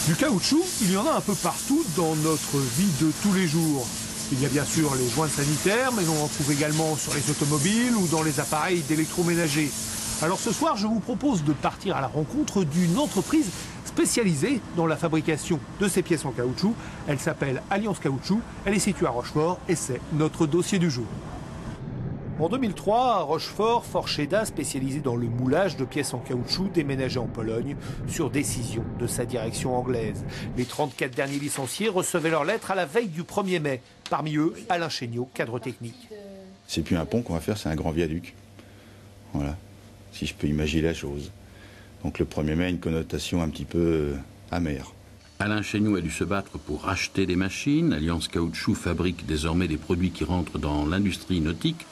Du caoutchouc, il y en a un peu partout dans notre vie de tous les jours. Il y a bien sûr les joints sanitaires, mais on en trouve également sur les automobiles ou dans les appareils d'électroménager. Alors ce soir, je vous propose de partir à la rencontre d'une entreprise spécialisée dans la fabrication de ces pièces en caoutchouc. Elle s'appelle Alliance Caoutchouc, elle est située à Rochefort et c'est notre dossier du jour. En 2003, à Rochefort, Forcheda, spécialisé dans le moulage de pièces en caoutchouc, déménageait en Pologne sur décision de sa direction anglaise. Les 34 derniers licenciés recevaient leurs lettres à la veille du 1er mai. Parmi eux, Alain Chéniaud, cadre technique. C'est plus un pont qu'on va faire, c'est un grand viaduc. Voilà, si je peux imaginer la chose. Donc le 1er mai a une connotation un petit peu amère. Alain Chéniaud a dû se battre pour racheter des machines. Alliance Caoutchouc fabrique désormais des produits qui rentrent dans l'industrie nautique.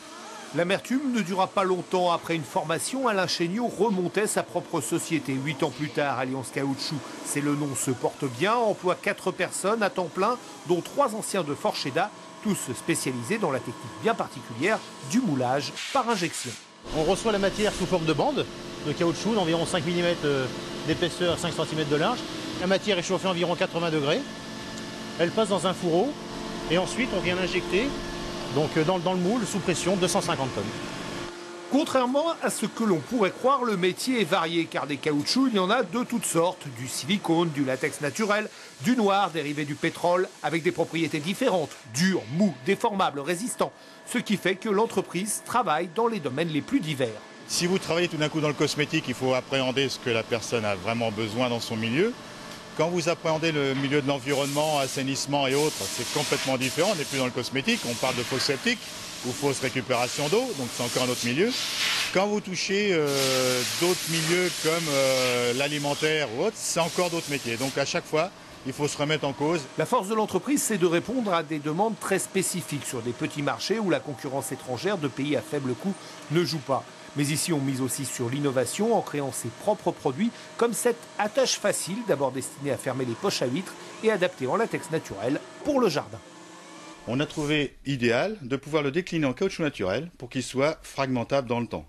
L'amertume ne dura pas longtemps. Après une formation, Alain Chéniaud remontait sa propre société. 8 ans plus tard, Alliance Caoutchouc, c'est le nom, se porte bien, emploie 4 personnes à temps plein, dont 3 anciens de Forcheda, tous spécialisés dans la technique bien particulière du moulage par injection. On reçoit la matière sous forme de bande de caoutchouc d'environ 5 mm d'épaisseur, 5 cm de large. La matière est chauffée à environ 80 degrés. Elle passe dans un fourreau et ensuite on vient l'injecter donc dans le moule sous pression, 250 tonnes. Contrairement à ce que l'on pourrait croire, le métier est varié car des caoutchoucs, il y en a de toutes sortes. Du silicone, du latex naturel, du noir dérivé du pétrole avec des propriétés différentes, dur, mou, déformable, résistant. Ce qui fait que l'entreprise travaille dans les domaines les plus divers. Si vous travaillez tout d'un coup dans le cosmétique, il faut appréhender ce que la personne a vraiment besoin dans son milieu. Quand vous appréhendez le milieu de l'environnement, assainissement et autres, c'est complètement différent. On n'est plus dans le cosmétique, on parle de fosse septique ou fausse récupération d'eau, donc c'est encore un autre milieu. Quand vous touchez d'autres milieux comme l'alimentaire ou autre, c'est encore d'autres métiers. Donc à chaque fois, il faut se remettre en cause. La force de l'entreprise, c'est de répondre à des demandes très spécifiques sur des petits marchés où la concurrence étrangère de pays à faible coût ne joue pas. Mais ici, on mise aussi sur l'innovation en créant ses propres produits, comme cette attache facile, d'abord destinée à fermer les poches à huîtres et adaptée en latex naturel pour le jardin. On a trouvé idéal de pouvoir le décliner en caoutchouc naturel pour qu'il soit fragmentable dans le temps.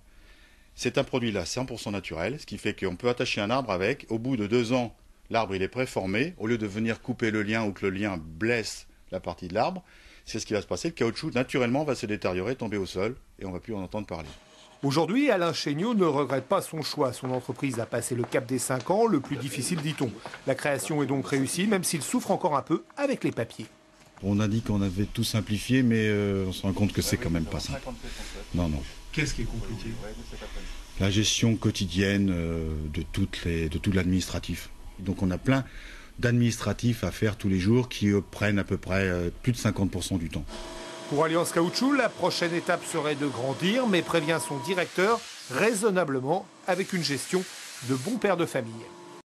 C'est un produit là 100% naturel, ce qui fait qu'on peut attacher un arbre avec. Au bout de 2 ans, l'arbre il est préformé. Au lieu de venir couper le lien ou que le lien blesse la partie de l'arbre, c'est ce qui va se passer. Le caoutchouc naturellement va se détériorer, tomber au sol et on ne va plus en entendre parler. Aujourd'hui, Alain Chéniaud ne regrette pas son choix. Son entreprise a passé le cap des 5 ans, le plus difficile, dit-on. La création est donc réussie, même s'il souffre encore un peu avec les papiers. On a dit qu'on avait tout simplifié, mais on se rend compte que c'est quand même pas simple. Non. Qu'est-ce qui est compliqué ? La gestion quotidienne de tout l'administratif. Donc on a plein d'administratifs à faire tous les jours qui prennent à peu près plus de 50% du temps. Pour Alliance Caoutchouc, la prochaine étape serait de grandir, mais prévient son directeur raisonnablement avec une gestion de bon père de famille.